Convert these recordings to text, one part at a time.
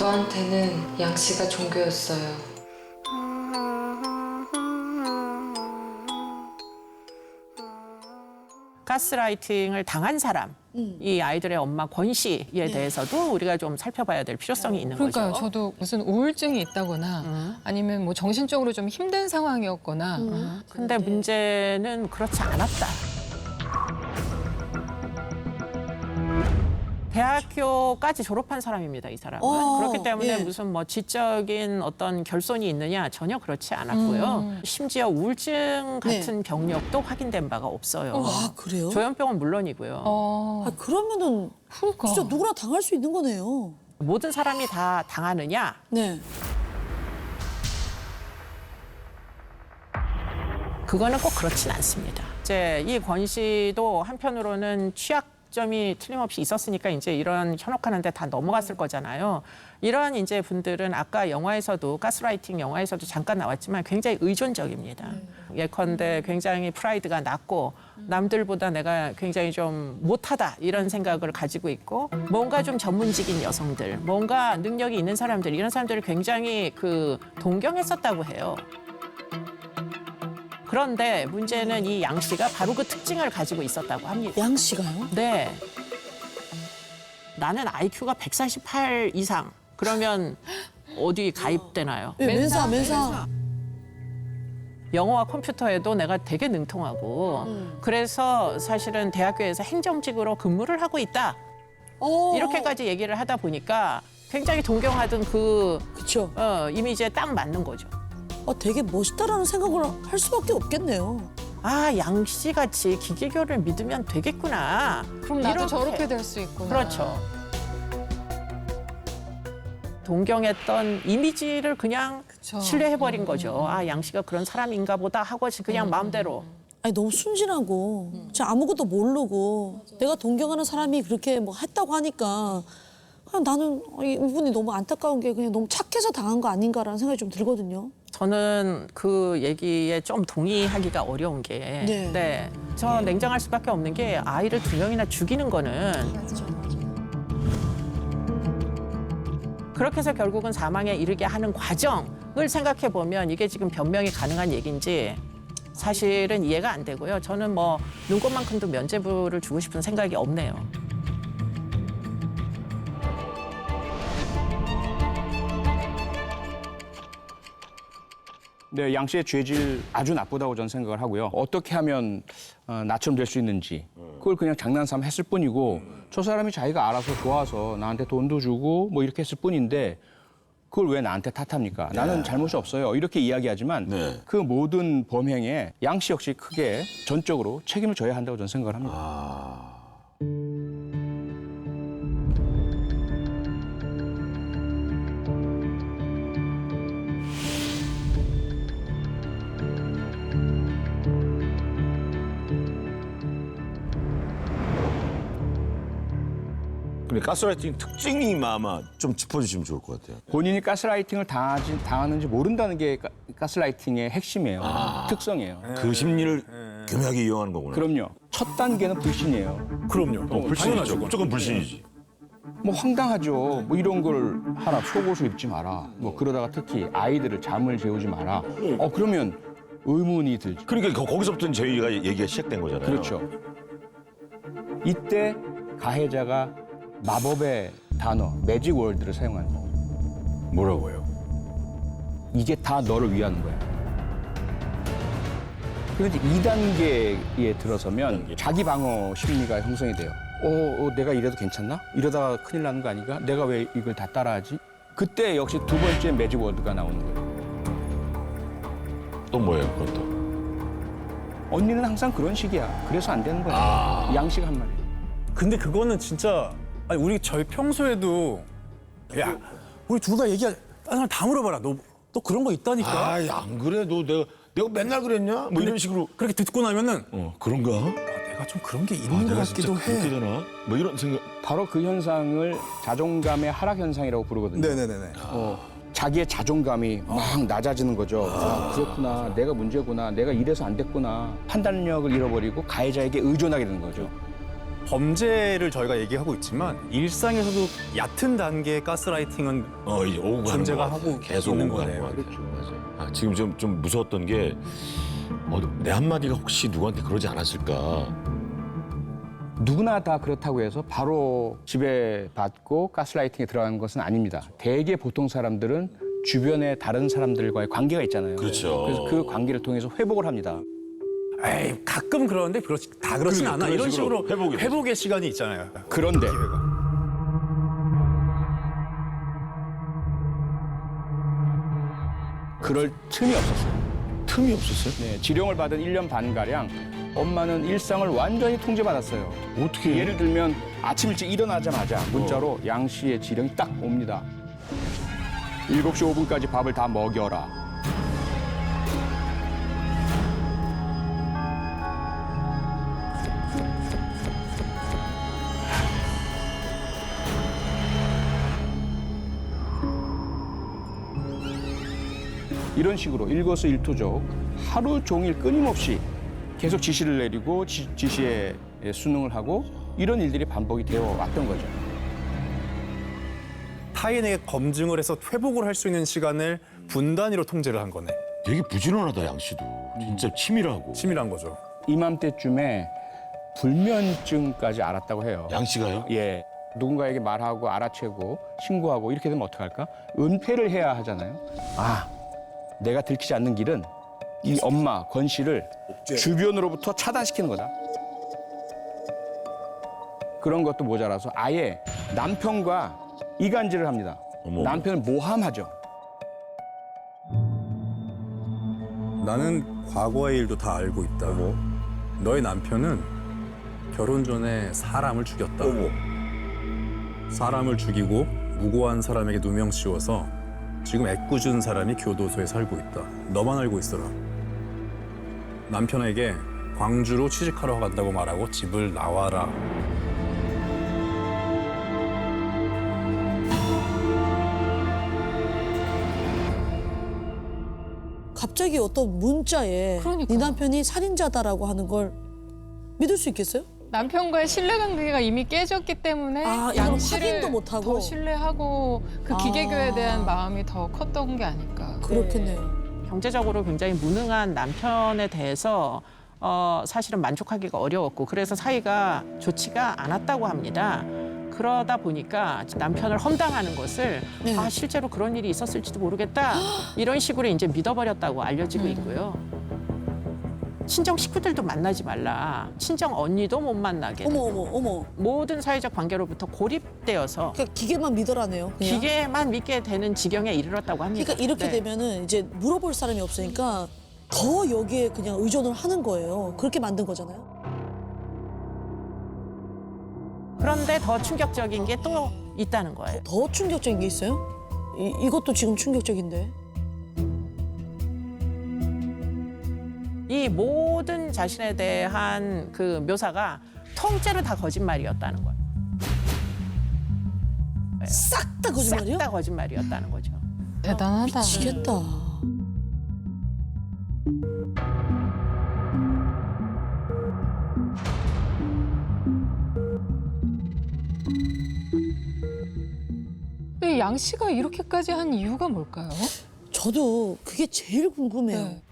저한테는 양 씨가 종교였어요. 가스라이팅을 당한 사람, 이 아이들의 엄마 권 씨에 대해서도 우리가 좀 살펴봐야 될 필요성이 있는 그러니까요. 거죠. 저도 무슨 우울증이 있다거나 아니면 뭐 정신적으로 좀 힘든 상황이었거나 근데 문제는 그렇지 않았다. 대학교까지 졸업한 사람입니다, 이 사람은. 그렇기 때문에 무슨 뭐 지적인 어떤 결손이 있느냐 전혀 그렇지 않았고요. 심지어 우울증 같은 병력도 확인된 바가 없어요. 아, 그래요? 조현병은 물론이고요. 아, 그러면은 그러니까. 진짜 누구나 당할 수 있는 거네요. 모든 사람이 다 당하느냐? 네. 그거는 꼭 그렇진 않습니다. 이제 이 권 씨도 한편으로는 취약점이 틀림없이 있었으니까 이제 이런 현혹하는데 다 넘어갔을 거잖아요. 이런 이제 분들은 아까 영화에서도 가스라이팅 영화에서도 잠깐 나왔지만 굉장히 의존적입니다. 예컨대 굉장히 프라이드가 낮고 남들보다 내가 굉장히 좀 못하다 이런 생각을 가지고 있고 뭔가 좀 전문직인 여성들, 뭔가 능력이 있는 사람들 이런 사람들을 굉장히 동경했었다고 해요. 그런데 문제는 이 양 씨가 바로 그 특징을 가지고 있었다고 합니다. 양 씨가요? 네. 나는 IQ가 148 이상. 그러면 어디 가입되나요? 네, 맨사. 영어와 컴퓨터에도 내가 되게 능통하고 그래서 사실은 대학교에서 행정직으로 근무를 하고 있다. 이렇게까지 얘기를 하다 보니까 굉장히 동경하던 그쵸. 이미지에 딱 맞는 거죠. 되게 멋있다라는 생각을 할 수밖에 없겠네요. 아, 양 씨 같이 기계교를 믿으면 되겠구나. 그럼 나도 이렇게. 저렇게 될 수 있구나. 그렇죠. 동경했던 이미지를 그냥 그쵸. 신뢰해버린 거죠. 아, 양 씨가 그런 사람인가 보다 하고 그냥 마음대로. 아니, 너무 순진하고 진짜 아무것도 모르고 내가 동경하는 사람이 그렇게 뭐 했다고 하니까 그냥 나는 이분이 너무 안타까운 게 그냥 너무 착해서 당한 거 아닌가라는 생각이 좀 들거든요. 저는 그 얘기에 좀 동의하기가 어려운 게 저 냉정할 수밖에 없는 게 아이를 2명이나 죽이는 거는 그렇게 해서 결국은 사망에 이르게 하는 과정을 생각해 보면 이게 지금 변명이 가능한 얘기인지 사실은 이해가 안 되고요. 저는 뭐 눈꽃만큼도 면죄부를 주고 싶은 생각이 없네요. 네, 양 씨의 죄질 아주 나쁘다고 저는 생각을 하고요. 어떻게 하면 나처럼 될 수 있는지 그걸 그냥 장난삼아 했을 뿐이고 저 사람이 자기가 알아서 좋아서 나한테 돈도 주고 뭐 이렇게 했을 뿐인데 그걸 왜 나한테 탓합니까? 나는 잘못이 없어요. 이렇게 이야기하지만 그 모든 범행에 양 씨 역시 크게 전적으로 책임을 져야 한다고 저는 생각을 합니다. 근데 가스라이팅 특징이 아마 좀 짚어주시면 좋을 것 같아요. 본인이 가스라이팅을 당하는지 모른다는 게 가스라이팅의 핵심이에요. 특성이에요. 그 심리를 교묘하게 이용하는 거구나. 그럼요. 첫 단계는 불신이에요. 그럼요. 불신이죠. 무조건 불신이지. 뭐 황당하죠. 뭐 이런 걸 하라. 속옷을 입지 마라. 뭐 그러다가 특히 아이들을 잠을 재우지 마라. 그러면 의문이 들죠. 그러니까 거기서부터 저희가 얘기가 시작된 거잖아요. 그렇죠. 이때 가해자가 마법의 단어, 매직 월드를 사용하는 거예요. 뭐라고요? 이게 다 너를 위한 거야. 그런데 2단계에 들어서면 자기 방어 심리가 형성이 돼요. 내가 이래도 괜찮나? 이러다가 큰일 나는 거 아닌가? 내가 왜 이걸 다 따라하지? 그때 역시 두 번째 매직 월드가 나오는 거예요. 또 뭐예요, 그것도? 언니는 항상 그런 식이야. 그래서 안 되는 거야. 양식 한 마리. 근데 그거는 진짜 우리 저희 평소에도 야 우리 둘 다 얘기하 다른 사람 다 물어봐라 너 그런 거 있다니까 안 그래? 내가 맨날 그랬냐? 뭐 이런 식으로. 그렇게 듣고 나면은 그런가? 내가 좀 그런 게 있는 것 같기도 그렇게 해. 되나? 뭐 이런 생각. 바로 그 현상을 자존감의 하락 현상이라고 부르거든요. 네네네네. 자기의 자존감이 막 낮아지는 거죠. 그렇구나. 내가 문제구나. 내가 이래서 안 됐구나. 판단력을 잃어버리고 가해자에게 의존하게 되는 거죠. 범죄를 저희가 얘기하고 있지만 일상에서도 얕은 단계의 가스라이팅은 이제 오고 가는 존재가 것 같아. 하고 계속 있는 오고 가는 거네요. 것 같아요. 맞아요. 아, 지금 좀 무서웠던 게 내 한마디가 혹시 누구한테 그러지 않았을까. 누구나 다 그렇다고 해서 바로 지배받고 가스라이팅에 들어가는 것은 아닙니다. 대개 보통 사람들은 주변의 다른 사람들과의 관계가 있잖아요. 그렇죠. 그래서 그 관계를 통해서 회복을 합니다. 에이, 가끔 그러는데 다 그렇진 않아. 그런 이런 식으로 식으로 회복이 회복의 시간이 있잖아요. 그런데 기회가. 그럴 틈이 없었어요. 틈이 없었어요? 네, 지령을 받은 1년 반가량 엄마는 일상을 완전히 통제받았어요. 어떻게? 예를 들면 아침 일찍 일어나자마자 문자로 양 씨의 지령이 딱 옵니다. 7시 5분까지 밥을 다 먹여라. 이런 식으로 일거수일투족 하루 종일 끊임없이 계속 지시를 내리고 지시에 순응을 하고 이런 일들이 반복이 되어 왔던 거죠. 타인에게 검증을 해서 회복을 할 수 있는 시간을 분 단위로 통제를 한 거네. 되게 부지런하다 양 씨도. 진짜 치밀하고. 치밀한 거죠. 이맘때쯤에 불면증까지 알았다고 해요. 양 씨가요? 예. 누군가에게 말하고 알아채고 신고하고 이렇게 되면 어떡할까? 은폐를 해야 하잖아요. 아, 내가 들키지 않는 길은 이 엄마 권 씨를 주변으로부터 차단시키는 거다. 그런 것도 모자라서 아예 남편과 이간질을 합니다. 어머. 남편을 모함하죠. 나는 과거의 일도 다 알고 있다. 너의 남편은 결혼 전에 사람을 죽였다. 사람을 죽이고 무고한 사람에게 누명 씌워서 지금 애꿎은 사람이 교도소에 살고 있다. 너만 알고 있어라. 남편에게 광주로 취직하러 간다고 말하고 집을 나와라. 갑자기 어떤 문자에 그러니까요. 네 남편이 살인자다라고 하는 걸 믿을 수 있겠어요? 남편과의 신뢰관계가 이미 깨졌기 때문에 아, 양 이건 씨를 확인도 못하고? 더 신뢰하고 그 기계교에 아. 대한 마음이 더 컸던 게 아닐까. 그렇겠네요. 경제적으로 굉장히 무능한 남편에 대해서 사실은 만족하기가 어려웠고 그래서 사이가 좋지가 않았다고 합니다. 그러다 보니까 남편을 험담하는 것을 네. 아 실제로 그런 일이 있었을지도 모르겠다 이런 식으로 이제 믿어버렸다고 알려지고 있고요. 친정 식구들도 만나지 말라. 친정 언니도 못 만나게. 어머 어머 어머. 모든 사회적 관계로부터 고립되어서 그러니까 기계만 믿으라네요. 그냥. 기계만 믿게 되는 지경에 이르렀다고 합니다. 그러니까 이렇게 네. 되면은 이제 물어볼 사람이 없으니까 더 여기에 그냥 의존을 하는 거예요. 그렇게 만든 거잖아요. 그런데 더 충격적인 게 또 있다는 거예요. 더 충격적인 게 있어요? 이것도 지금 충격적인데. 이 모든 자신에 대한 그 묘사가 통째로 다 거짓말이었다는 거예요. 싹 다 거짓말이요? 싹 다 거짓말이었다는 거죠. 대단하다. 미치겠다. 근데 양 씨가 이렇게까지 한 이유가 뭘까요? 저도 그게 제일 궁금해요. 네.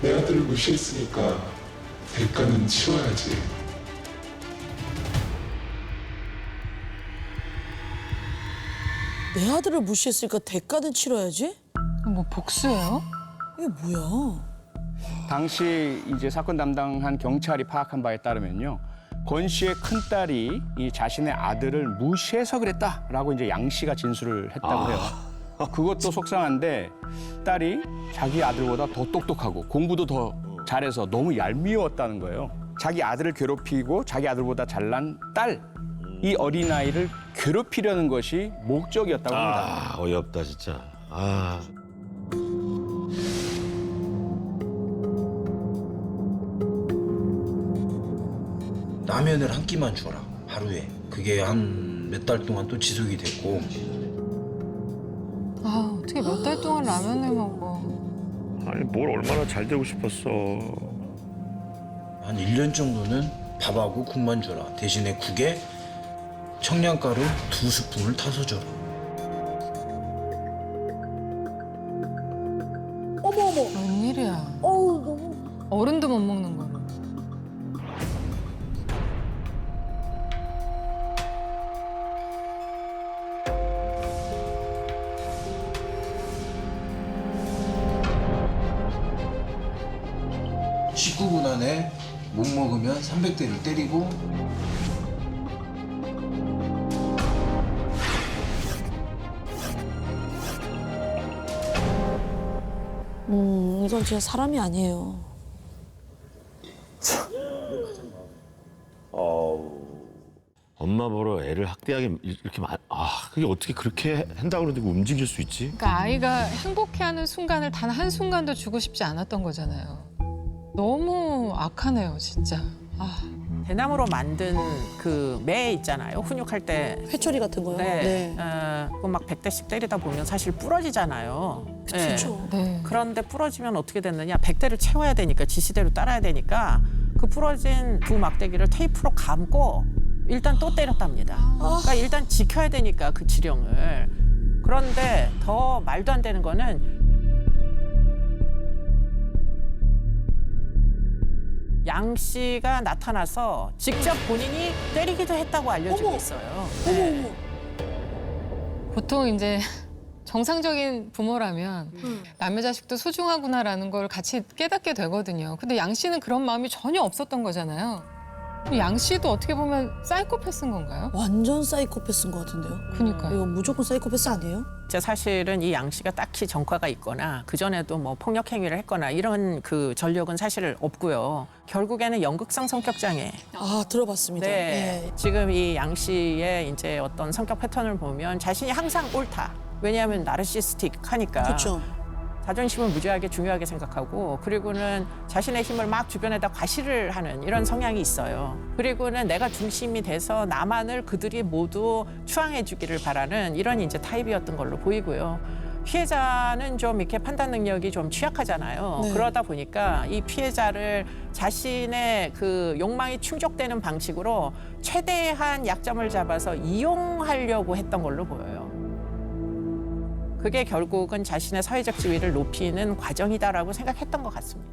내 아들을 무시했으니까 대가는 치러야지. 내 아들을 무시했으니까 대가는 치러야지? 뭐 복수예요? 이게 뭐야? 당시 이제 사건 담당한 경찰이 파악한 바에 따르면요. 권 씨의 큰딸이 이 자신의 아들을 무시해서 그랬다라고 이제 양 씨가 진술을 했다고 해요. 그것도 속상한데 딸이 자기 아들보다 더 똑똑하고 공부도 더 잘해서 너무 얄미웠다는 거예요. 자기 아들을 괴롭히고 자기 아들보다 잘난 딸, 이 어린아이를 괴롭히려는 것이 목적이었다고 합니다. 아, 어이없다 진짜. 아. 라면을 한 끼만 줘라 하루에. 그게 한 몇 달 동안 또 지속이 됐고. 아 어떻게 몇 달 동안 라면을 먹어. 아니 뭘 얼마나 잘 되고 싶었어. 한 1년 정도는 밥하고 국만 줘라. 대신에 국에 청량가루 2스푼을 타서 줘라. 웬일이야. 어우 너무. 어른도 못 먹는 거를. 식구 분 안에 못 먹으면 300대를 때리고 이건 진짜 사람이 아니에요. 엄마 보러 애를 학대하게 이렇게 그게 어떻게 그렇게 한다고 그러고 움직일 수 있지? 그러니까 아이가 행복해하는 순간을 단 한 순간도 주고 싶지 않았던 거잖아요. 너무 악하네요, 진짜. 아. 대나무로 만든 그 매 있잖아요. 훈육할 때. 회초리 같은 거요? 네. 막 100대씩 때리다 보면 사실 부러지잖아요. 네. 그렇죠. 네. 그런데 부러지면 어떻게 됐느냐? 100대를 채워야 되니까 지시대로 따라야 되니까 그 부러진 두 막대기를 테이프로 감고 일단 또 때렸답니다. 그러니까 일단 지켜야 되니까 그 지령을. 그런데 더 말도 안 되는 거는 양 씨가 나타나서 직접 본인이 때리기도 했다고 알려지고 있어요. 네. 보통 이제 정상적인 부모라면 남의 자식도 소중하구나라는 걸 같이 깨닫게 되거든요. 근데 양 씨는 그런 마음이 전혀 없었던 거잖아요. 그럼 양 씨도 어떻게 보면 사이코패스인 건가요? 완전 사이코패스인 것 같은데요. 그러니까요. 이거 무조건 사이코패스 아니에요? 제 사실은 이 양 씨가 딱히 전과가 있거나 그 전에도 뭐 폭력 행위를 했거나 이런 그 전력은 사실 없고요. 결국에는 연극성 성격 장애. 아 들어봤습니다. 네. 예. 지금 이 양 씨의 이제 어떤 성격 패턴을 보면 자신이 항상 옳다. 왜냐하면 나르시스틱하니까. 그렇죠. 자존심을 무지하게 중요하게 생각하고 그리고는 자신의 힘을 막 주변에다 과시를 하는 이런 성향이 있어요. 그리고는 내가 중심이 돼서 나만을 그들이 모두 추앙해 주기를 바라는 이런 이제 타입이었던 걸로 보이고요. 피해자는 좀 이렇게 판단 능력이 좀 취약하잖아요. 네. 그러다 보니까 이 피해자를 자신의 그 욕망이 충족되는 방식으로 최대한 약점을 잡아서 이용하려고 했던 걸로 보여요. 그게 결국은 자신의 사회적 지위를 높이는 과정이다라고 생각했던 것 같습니다.